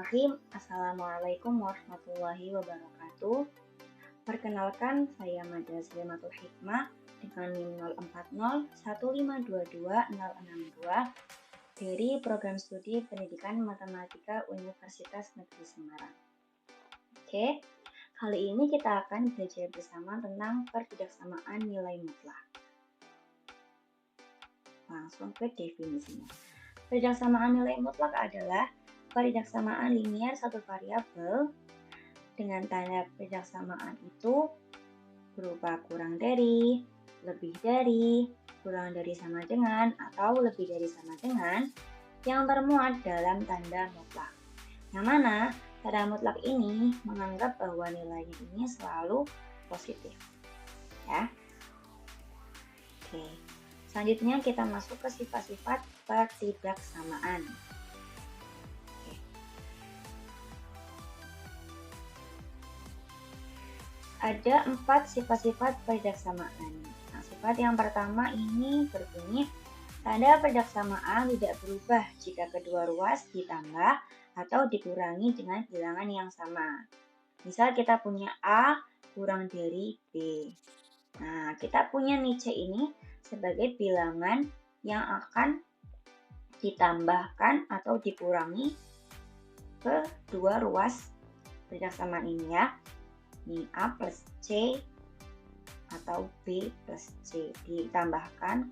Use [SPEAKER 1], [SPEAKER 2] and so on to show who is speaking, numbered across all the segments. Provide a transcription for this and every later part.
[SPEAKER 1] Bismillahirrahmanirrahim. Assalamualaikum warahmatullahi wabarakatuh. Perkenalkan, saya Mada Slimatul Hikmah dengan NIM 0401522062 dari Program Studi Pendidikan Matematika Universitas Negeri Semarang. Oke, kali ini kita akan belajar bersama tentang pertidaksamaan nilai mutlak. Langsung ke definisinya. Pertidaksamaan nilai mutlak adalah pertidaksamaan linier satu variabel dengan tanda pertidaksamaan itu berupa kurang dari, lebih dari, kurang dari sama dengan, atau lebih dari sama dengan yang termuat dalam tanda mutlak. Yang mana tanda mutlak ini menganggap bahwa nilainya ini selalu positif. Ya. Oke. Selanjutnya kita masuk ke sifat-sifat pertidaksamaan. Ada 4 sifat-sifat pertidaksamaan. Nah, sifat yang pertama ini berbunyi tanda pertidaksamaan tidak berubah jika kedua ruas ditambah atau dikurangi dengan bilangan yang sama. Misal kita punya A kurang dari B. Nah, kita punya nih C ini sebagai bilangan yang akan ditambahkan atau dikurangi ke dua ruas pertidaksamaan ini ya. Ini A plus C atau B plus C ditambahkan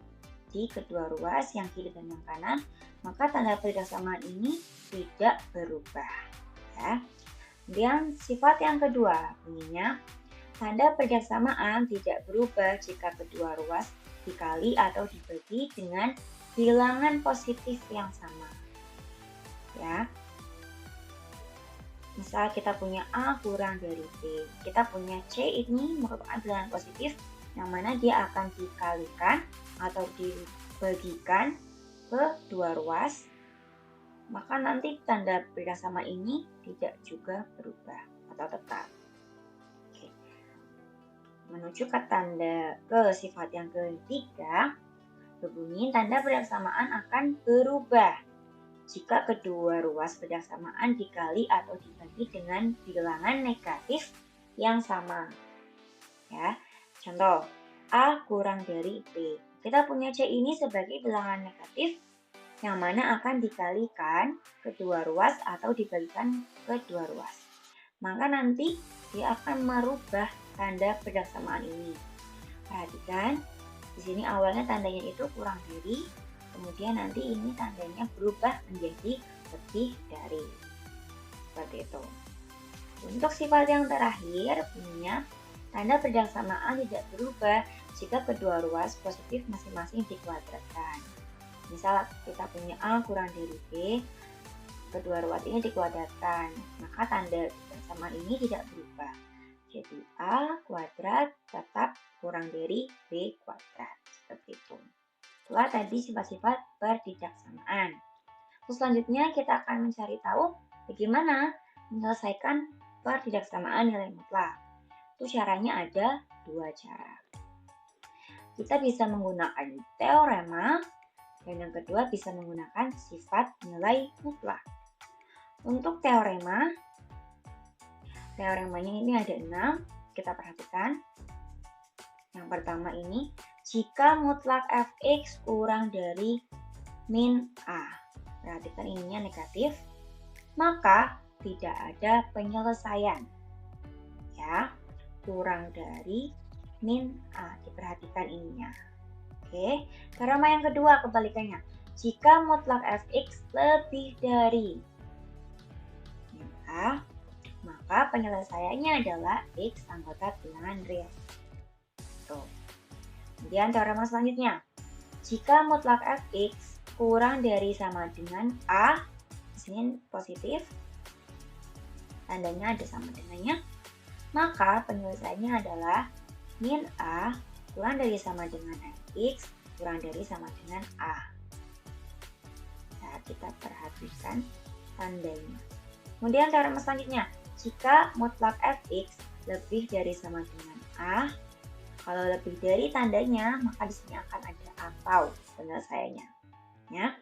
[SPEAKER 1] di kedua ruas yang kiri dan yang kanan, maka tanda pertidaksamaan ini tidak berubah. Ya. Kemudian sifat yang kedua bunyinya tanda pertidaksamaan tidak berubah jika kedua ruas dikali atau dibagi dengan bilangan positif yang sama. Ya. Misal kita punya A kurang dari B. Kita punya C ini merupakan bilangan positif yang mana dia akan dikalikan atau dibagikan ke dua ruas. Maka nanti tanda pertidaksamaan ini tidak juga berubah atau tetap. Menuju ke sifat yang ketiga, berbunyi tanda pertidaksamaan akan berubah jika kedua ruas pertidaksamaan dikali atau dibagi dengan bilangan negatif yang sama. Ya, contoh A kurang dari B. Kita punya C ini sebagai bilangan negatif yang mana akan dikalikan kedua ruas atau dibagikan kedua ruas. Maka nanti dia akan merubah tanda pertidaksamaan ini. Perhatikan, di sini awalnya tandanya itu kurang dari, kemudian nanti ini tandanya berubah menjadi lebih dari. Seperti itu. Untuk sifat yang terakhir, bunyinya tanda pertidaksamaan tidak berubah jika kedua ruas positif masing-masing dikuadratkan. Misal kita punya A kurang dari B, kedua ruas ini dikuadratkan, maka tanda pertidaksamaan ini tidak berubah. Jadi A kuadrat tetap kurang dari B kuadrat. Seperti itu. Itulah tadi sifat-sifat pertidaksamaan. Terus selanjutnya kita akan mencari tahu bagaimana menyelesaikan pertidaksamaan nilai mutlak. Itu caranya ada dua cara. Kita bisa menggunakan teorema dan yang kedua bisa menggunakan sifat nilai mutlak. Untuk teoremanya ini ada 6, kita perhatikan. Yang pertama ini, jika mutlak fx kurang dari min a, perhatikan ininya negatif, maka tidak ada penyelesaian. Ya, kurang dari min a, diperhatikan ininya. Oke, teorema yang kedua kebalikannya, jika mutlak fx lebih dari min a, maka penyelesaiannya adalah X anggota bilangan real. Tuh. Kemudian teorema selanjutnya, jika mutlak fx kurang dari sama dengan A, di sini positif, tandanya ada sama dengannya, maka penyelesaiannya adalah min A kurang dari sama dengan fx kurang dari sama dengan A. Nah, kita perhatikan tandanya. Kemudian teorema selanjutnya, jika mutlak fx lebih dari sama dengan A, kalau lebih dari tandanya, maka di sini akan ada atau penyelesaiannya. Ya.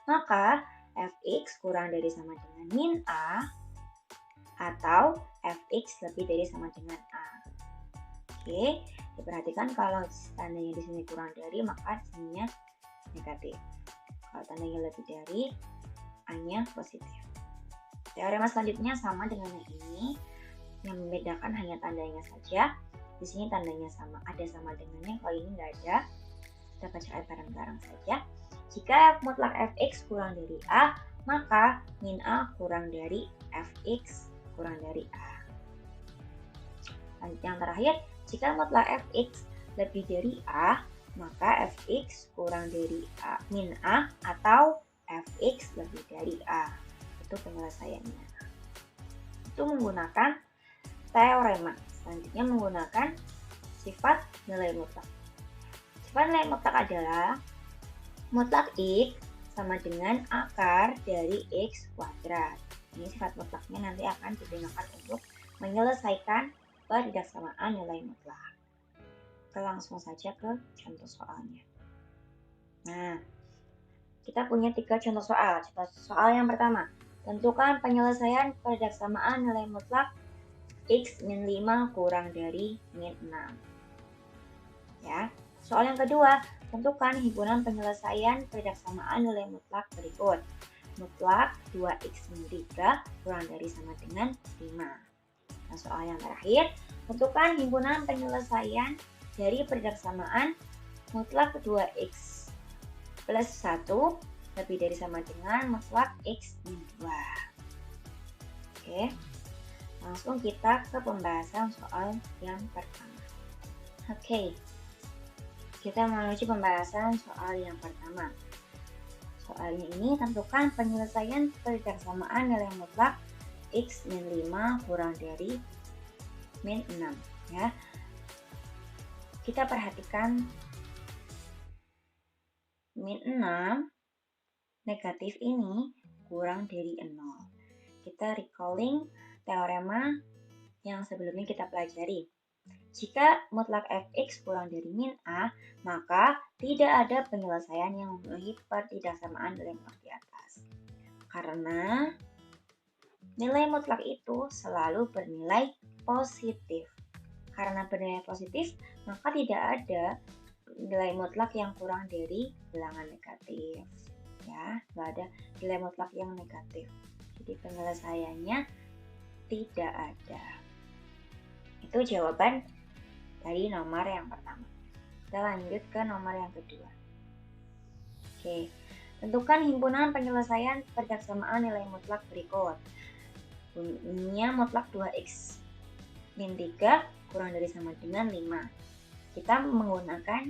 [SPEAKER 1] Maka fx kurang dari sama dengan min A atau fx lebih dari sama dengan A. Oke, diperhatikan kalau tandanya di sini kurang dari, maka sininya negatif. Kalau tandanya lebih dari, A-nya positif. Teorema selanjutnya sama dengan yang ini, yang membedakan hanya tandanya saja. Di sini tandanya sama, ada sama dengannya, kalau ini nggak ada. Kita baca bareng-bareng saja. Jika mutlak fx kurang dari A, maka min A kurang dari fx kurang dari A. Lanjut yang terakhir, jika mutlak fx lebih dari A, maka fx kurang dari A, min A atau fx lebih dari A. Itu penyelesaiannya. Itu menggunakan teorema. Selanjutnya menggunakan sifat nilai mutlak. Sifat nilai mutlak adalah mutlak x sama dengan akar dari x kuadrat. Ini sifat mutlaknya nanti akan digunakan untuk menyelesaikan persamaan nilai mutlak. Kita langsung saja ke contoh soalnya. Nah, kita punya 3 contoh soal. Contoh soal yang pertama, tentukan penyelesaian persamaan nilai mutlak x min 5 kurang dari min 6. Ya. Soal yang kedua, tentukan himpunan penyelesaian persamaan nilai mutlak berikut. Mutlak 2x min 3 kurang dari sama dengan 5. Nah, soal yang terakhir, tentukan himpunan penyelesaian dari persamaan mutlak 2x plus 1 lebih dari sama dengan mutlak x min 2. Oke, langsung kita ke pembahasan soal yang pertama. Oke, kita menuju pembahasan soal yang pertama. Soalnya ini, tentukan penyelesaian persamaan nilai mutlak x min 5 kurang dari min 6. Ya. Kita perhatikan min 6 negatif ini kurang dari 0. Kita recalling teorema yang sebelumnya kita pelajari. Jika mutlak fx kurang dari min A, maka tidak ada penyelesaian yang memenuhi pertidaksamaan nilai mutlak di atas. Karena nilai mutlak itu selalu bernilai positif. Karena bernilai positif, maka tidak ada nilai mutlak yang kurang dari bilangan negatif. Ya, nggak ada nilai mutlak yang negatif. Jadi penyelesaiannya tidak ada. Itu jawaban dari nomor yang pertama. Kita lanjut ke nomor yang kedua. Oke, tentukan himpunan penyelesaian persamaan nilai mutlak berikut. Bunyinya mutlak 2x min 3 kurang dari sama dengan 5. Kita menggunakan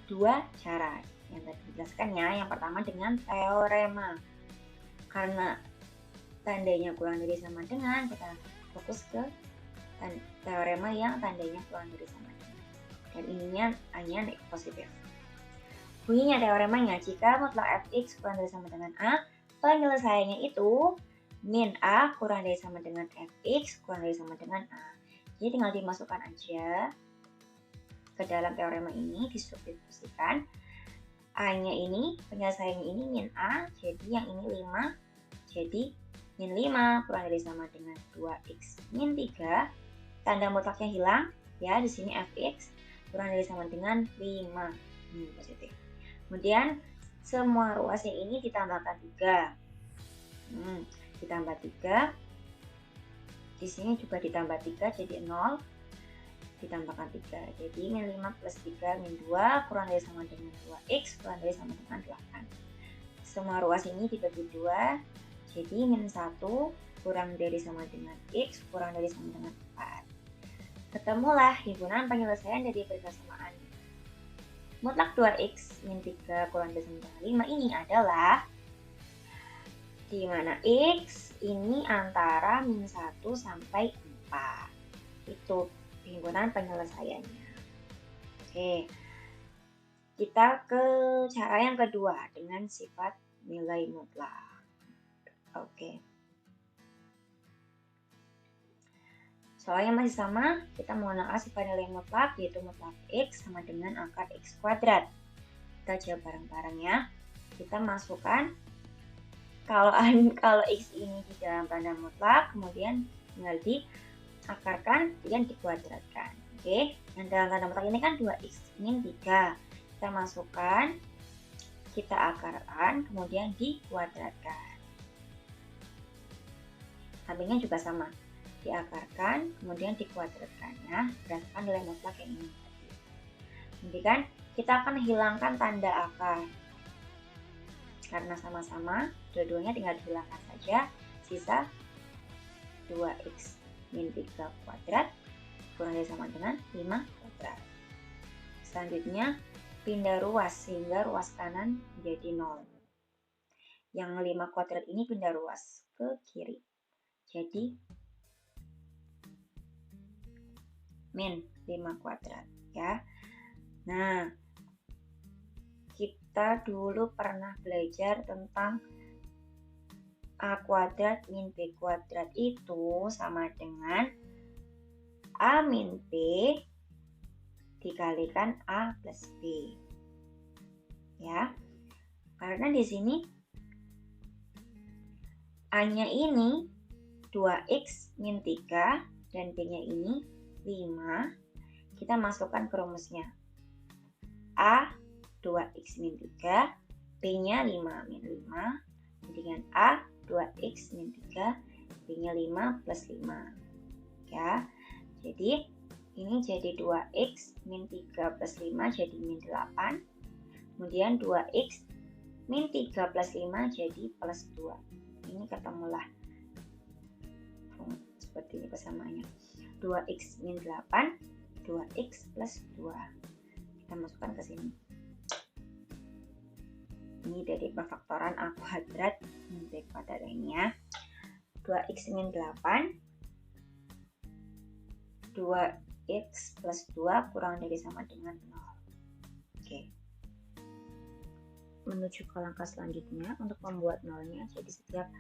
[SPEAKER 1] dua cara yang tadi dijelaskannya. Yang pertama dengan teorema. Karena tandanya kurang dari sama dengan, kita fokus ke teorema yang tandanya kurang dari sama dengan. Dan ininya hanya positif. Bunyinya teoremanya, jika mutlak fx kurang dari sama dengan A, penyelesaiannya itu min A kurang dari sama dengan fx kurang dari sama dengan A. Jadi tinggal dimasukkan aja ke dalam teorema ini, disubstitusikan. A-nya ini, penyelesaiannya ini min A, jadi yang ini 5, jadi min 5 kurang dari sama dengan 2x min 3, tanda mutlaknya hilang, ya di sini fx kurang dari sama dengan 5, positif. Kemudian semua ruasnya ini ditambahkan 3, ditambah 3, di sini juga ditambah 3 jadi 0, ditambahkan 3, jadi min 5 plus 3 min 2 kurang dari sama dengan 2x kurang dari sama dengan 8. Semua ruas ini dibagi 2, jadi min 1 kurang dari sama dengan x kurang dari sama dengan 4. Ketemulah himpunan penyelesaian dari persamaan mutlak 2x min 3 kurang dari sama dengan 5 ini adalah di mana x ini antara min 1 sampai 4. Itu himpunan penyelesaiannya. Oke, kita ke cara yang kedua dengan sifat nilai mutlak. Oke, soalnya masih sama, kita menggunakan sifat nilai mutlak, yaitu mutlak x sama dengan akar x kuadrat. Kita jawab bareng-bareng ya. Kita masukkan Kalau X ini di dalam tanda mutlak, kemudian tinggal diakarkan dan dikuadratkan. Oke, yang dalam tanda mutlak ini kan 2X min 3. Kita masukkan, kita akarkan, kemudian dikuadratkan. Sampingnya juga sama, diakarkan, kemudian dikuadratkan ya, berdasarkan nilai mutlak yang ini tadi. Nanti kan kita akan hilangkan tanda akar. Karena sama-sama, dua-duanya tinggal dihilangkan saja, sisa 2X min 3 kuadrat kurang dari sama dengan 5 kuadrat. Selanjutnya, pindah ruas sehingga ruas kanan menjadi 0. Yang 5 kuadrat ini pindah ruas ke kiri. Jadi, min 5 kuadrat ya. Nah, kita dulu pernah belajar tentang A kuadrat min B kuadrat itu sama dengan A min B dikalikan A plus B. Ya, karena di sini A-nya ini 2X min 3 dan B-nya ini 5. Kita masukkan ke rumusnya. A 2X min 3, B-nya 5 min 5, dengan A 2X min 3, B-nya 5 plus 5. Ya, jadi ini jadi 2X min 3 plus 5 jadi min 8. Kemudian 2X min 3 plus 5 jadi plus 2. Ini ketemulah seperti ini persamaannya. 2X min 8, 2X plus 2. Kita masukkan ke sini. Ini dari perfaktoran A kuadrat min B kuadrat ini ya. 2X min 8, 2X plus 2 kurang dari sama dengan 0. Oke. Menuju ke langkah selanjutnya untuk membuat nolnya. Jadi setiap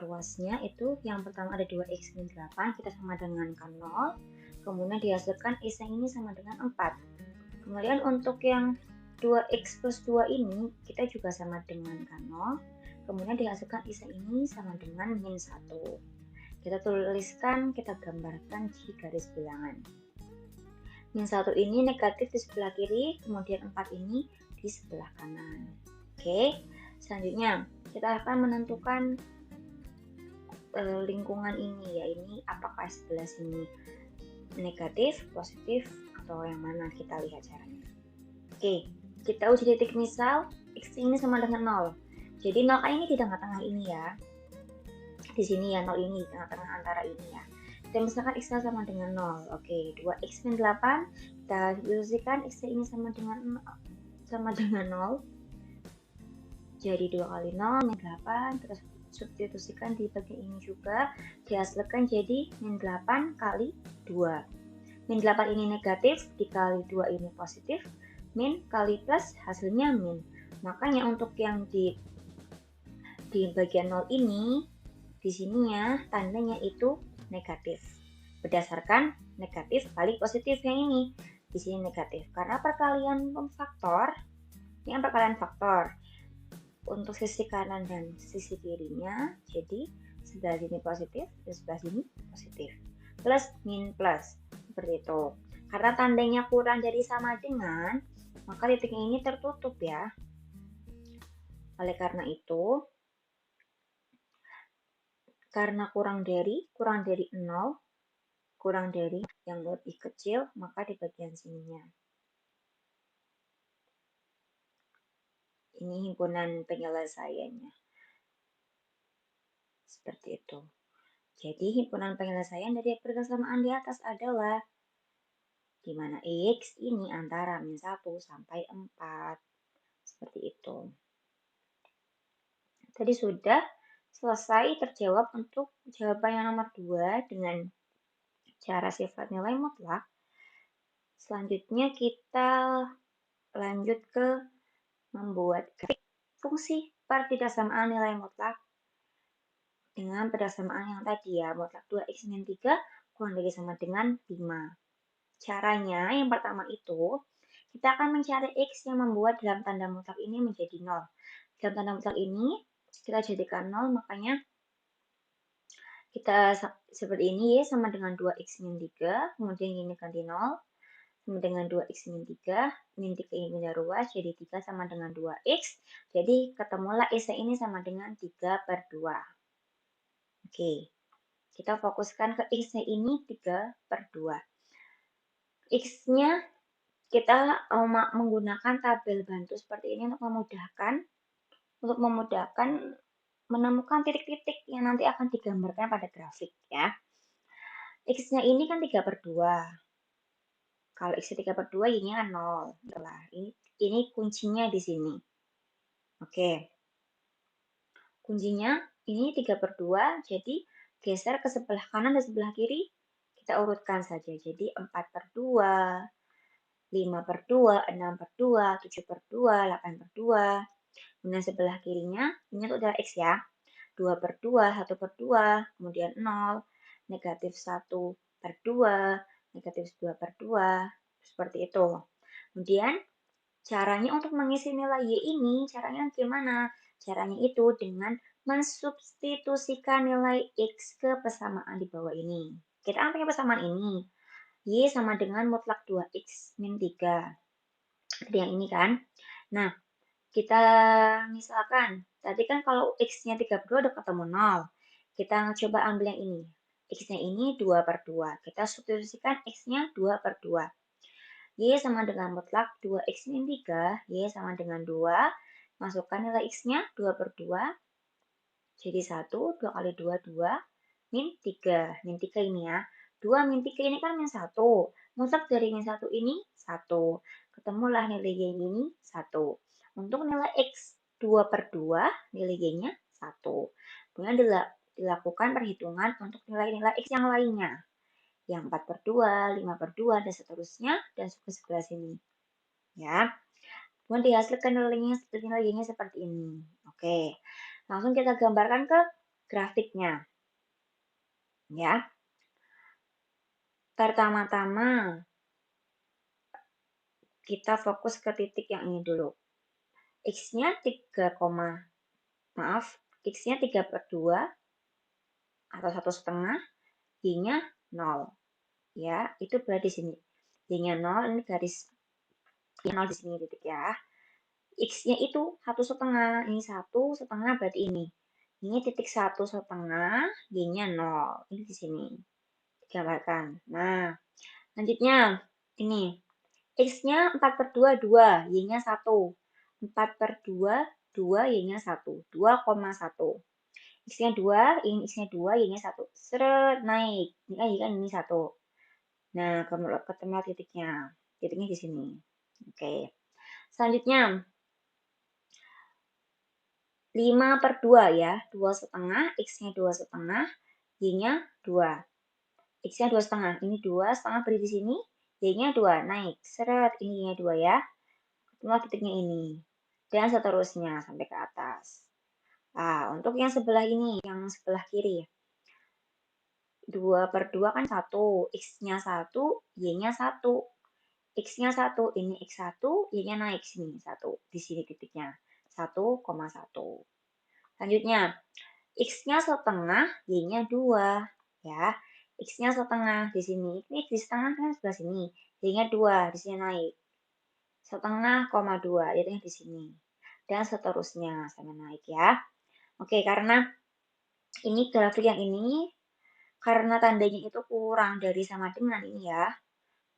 [SPEAKER 1] ruasnya itu yang pertama ada 2X min 8, kita sama dengan 0. Kemudian dihasilkan X yang ini sama dengan 4. Kemudian untuk yang 2X plus 2 ini kita juga sama dengan 0. Kemudian dihasilkan X yang ini sama dengan min 1. Kita tuliskan, kita gambarkan di garis bilangan. Min 1 ini negatif di sebelah kiri, kemudian 4 ini di sebelah kanan. Oke, selanjutnya kita akan menentukan lingkungan ini ya, ini apakah sebelah sini negatif, positif, atau yang mana, kita lihat caranya. Oke, kita uji titik misal X ini sama dengan 0. Jadi 0 ini di tengah-tengah ini ya. Di sini ya 0 ini, tengah-tengah antara ini ya. Kita misalkan X sama dengan 0. Oke, 2X min 8, kita ilustrasikan X ini sama dengan 0. Jadi 2 kali 0 min 8, terus substitusikan di bagian ini juga, dihasilkan jadi min 8 kali 2. Min 8 ini negatif, dikali 2 ini positif, min kali plus hasilnya min. Makanya untuk yang di bagian 0 ini, di sininya tandanya itu negatif. Berdasarkan negatif kali positif yang ini. Di sini negatif. Karena perkalian faktor, ini perkalian faktor. Untuk sisi kanan dan sisi kirinya, jadi sebelah sini positif, dan sebelah sini positif. Plus, min, plus. Seperti itu. Karena tandanya kurang dari sama dengan, maka titik ini tertutup ya. Oleh karena itu, karena kurang dari 0, kurang dari yang lebih kecil, maka di bagian sininya. Ini himpunan penyelesaiannya. Seperti itu. Jadi himpunan penyelesaian dari persamaan di atas adalah di mana X ini antara min 1 sampai 4. Seperti itu. Tadi sudah selesai terjawab untuk jawaban yang nomor 2 dengan cara sifat nilai mutlak. Selanjutnya kita lanjut ke membuat grafik fungsi pertidaksamaan nilai mutlak dengan persamaan yang tadi ya, mutlak 2X min 3 kurang dari sama dengan 5. Caranya yang pertama itu, kita akan mencari X yang membuat dalam tanda mutlak ini menjadi 0. Dalam tanda mutlak ini, kita jadikan 0, makanya kita seperti ini, Y sama dengan 2X min 3, kemudian ini ganti 0, sama dengan 2X min 3, min 3 ini pindah ruas, jadi 3 sama dengan 2X, jadi ketemulah X ini sama dengan 3/2. Oke, kita fokuskan ke X-nya ini 3/2. X-nya kita menggunakan tabel bantu seperti ini untuk memudahkan menemukan titik-titik yang nanti akan digambarkan pada grafik ya. X-nya ini kan 3/2. Kalau X-nya 3/2, ini kan 0. Itulah. Ini kuncinya di sini. Oke. Kuncinya ini 3/2, jadi geser ke sebelah kanan dan sebelah kiri. Kita urutkan saja. Jadi 4/2, 5/2, 6/2, 7/2, 8/2. Dengan sebelah kirinya, ini adalah X ya. 2/2, 1/2, kemudian 0, negatif 1/2, negatif 2/2, seperti itu. Kemudian, caranya untuk mengisi nilai Y ini, caranya gimana? Caranya itu dengan mensubstitusikan nilai X ke persamaan di bawah ini. Kita kan punya persamaan ini. Y sama dengan mutlak 2X min 3. Seperti yang ini kan. Nah, kita misalkan, tadi kan kalau X-nya 3/2 udah ketemu 0. Kita coba ambil yang ini. X-nya ini 2/2. Kita substitusikan X-nya 2/2. Y sama dengan mutlak 2X min 3. Y sama dengan 2. Masukkan nilai X-nya 2/2. Jadi 1, 2 kali 2, 2. Min 3. Min 3 ini ya. 2 min 3 ini kan min 1. Mutlak dari min 1 ini 1. Ketemulah nilai Y ini 1. Untuk nilai X 2/2, nilai Y-nya 1. Kemudian dilakukan perhitungan untuk nilai-nilai X yang lainnya. Yang 4/2, 5/2, dan seterusnya, dan ke sebelah sini. Ya. Kemudian dihasilkan nilainya seperti ini. Oke. Langsung kita gambarkan ke grafiknya. Ya. Pertama-tama, kita fokus ke titik yang ini dulu. X-nya 3/2 atau 1/2, Y-nya 0. Ya, itu berarti di sini. Y-nya 0, ini garis Y 0 di sini titik ya. X-nya itu 1/2, ini 1/2 berarti ini. Ini titik 1/2, Y-nya 0. Ini di sini. Digambarkan. Nah, selanjutnya ini. X-nya 4/2, 2. Y-nya 1. 4/2, 2, Y-nya 1. 2,1. X-nya 2, ini X-nya 2, Y-nya 1. Seret, naik. Ini kan ini 1. Nah, ketemu titiknya. Titiknya di sini. Oke. Selanjutnya, 5/2 ya. 2,5, X-nya 2,5, Y-nya 2. X-nya 2,5. Ini 2,5 beri di sini. Y-nya 2. Naik. Seret. Ini Y-nya 2 ya. Ketemu titiknya ini. Dan seterusnya sampai ke atas. Nah, untuk yang sebelah ini, yang sebelah kiri. 2/2 kan 1. X-nya 1, Y-nya 1. X-nya 1, ini X1, Y-nya naik sini 1. Di sini titiknya. 1,1. Selanjutnya, X-nya setengah, Y-nya 2. Ya, X-nya setengah di sini. Ini di setengah kan sebelah sini. Y-nya 2, di sini naik. Setengah, 2, Y-nya di sini. Dan seterusnya sama naik ya. Oke, karena ini grafik yang ini, karena tandanya itu kurang dari sama dengan ini ya.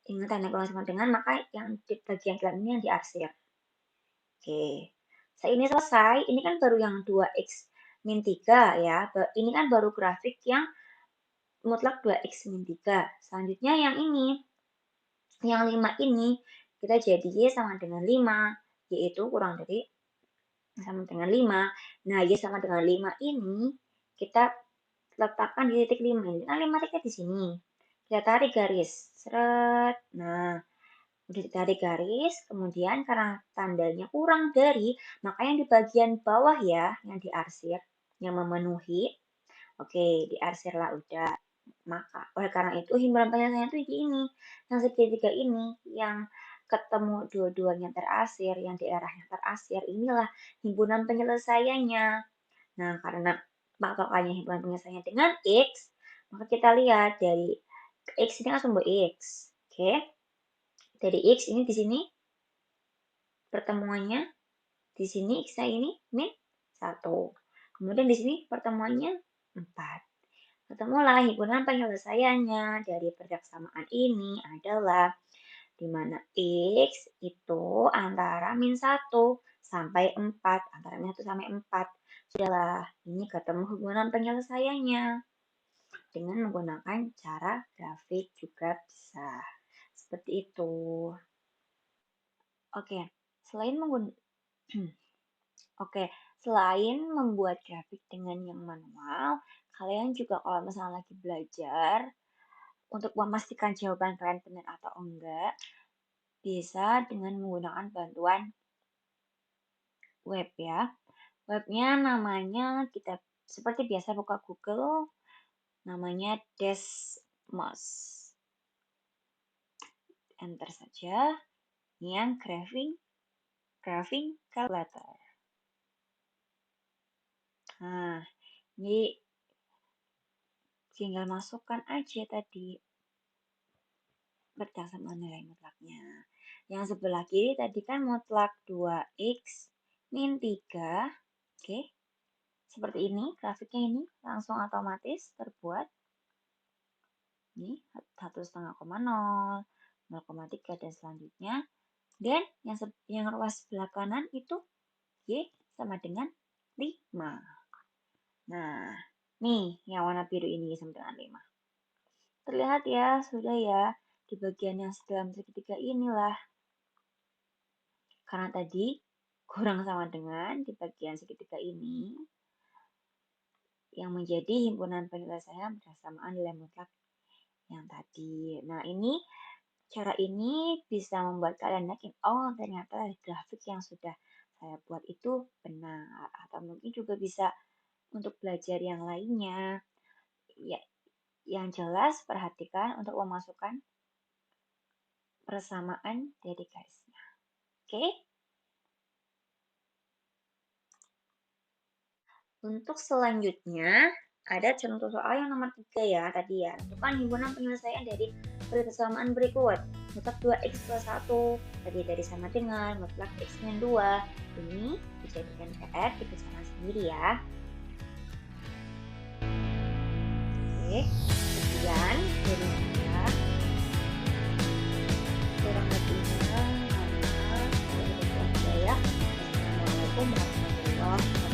[SPEAKER 1] Ingat tanda kurang sama dengan, maka yang di bagian gelap ini yang diarsir. Oke. Saya ini selesai. Ini kan baru yang 2X min 3 ya. Ini kan baru grafik yang mutlak 2X min 3. Selanjutnya yang ini. Yang 5 ini kita jadi Y sama dengan 5. Y itu kurang dari sama dengan 5. Nah, Y sama dengan 5 ini kita letakkan di titik 5 ini. Nah, 5 titiknya di sini. Kita tarik garis. Seret. Nah, udah ditarik garis, kemudian karena tandanya kurang dari, maka yang di bagian bawah ya, yang diarsir, yang memenuhi, oke, diarsirlah udah. Maka, oleh karena itu, himpunan penyelesaian itu ini, yang segitiga ini, yang ketemu dua-duanya terarsir, yang daerahnya terarsir, inilah himpunan penyelesaiannya. Nah, karena patokannya himpunan penyelesaiannya dengan X, maka kita lihat dari X ini kan sumber X. Oke. Dari X ini di sini pertemuannya, di sini X-nya ini min 1. Kemudian di sini pertemuannya 4. Ketemulah himpunan penyelesaiannya dari perdaksamaan ini adalah di mana X itu antara min 1 sampai 4. Antara min 1 sampai 4. Sudahlah, ini ketemu hubungan penyelesaiannya. Dengan menggunakan cara grafik juga bisa. Seperti itu. Oke, selain selain membuat grafik dengan yang manual, kalian juga kalau misalnya lagi belajar untuk memastikan jawaban kalian benar atau enggak, bisa dengan menggunakan bantuan web ya. Webnya namanya kita seperti biasa buka Google, namanya Desmos. Enter saja yang graphing calculator. Nah, ini tinggal masukkan aja tadi berdasarkan nilai mutlaknya. Yang sebelah kiri tadi kan mutlak 2x min 3. Oke. Seperti ini, grafiknya ini langsung otomatis terbuat. Ini 1,5,0, 0,3 dan selanjutnya. Dan yang ruas sebelah kanan itu Y sama dengan 5. Nah, nih yang warna biru ini sama dengan 5. Terlihat ya, sudah ya, di bagian yang dalam segitiga inilah. Karena tadi kurang sama dengan di bagian segitiga ini, yang menjadi himpunan penyelesaian berdasarkan nilai mutlak yang tadi. Nah, cara ini bisa membuat kalian yakin, oh ternyata grafik yang sudah saya buat itu benar. Atau mungkin juga bisa untuk belajar yang lainnya. Ya, yang jelas perhatikan untuk memasukkan persamaan dari garisnya. Oke? Untuk selanjutnya, ada contoh soal yang nomor 3 ya tadi ya. Tentukan himpunan penyelesaian dari persamaan berikut. Mutlak 2x plus 1 tadi dari sama dengan mutlak x min 2. Ini dijadikan PR dibesarkan sendiri ya. Oke, sekian dari saya. Kurang lebihnya, Assalamualaikum warahmatullahi wabarakatuh.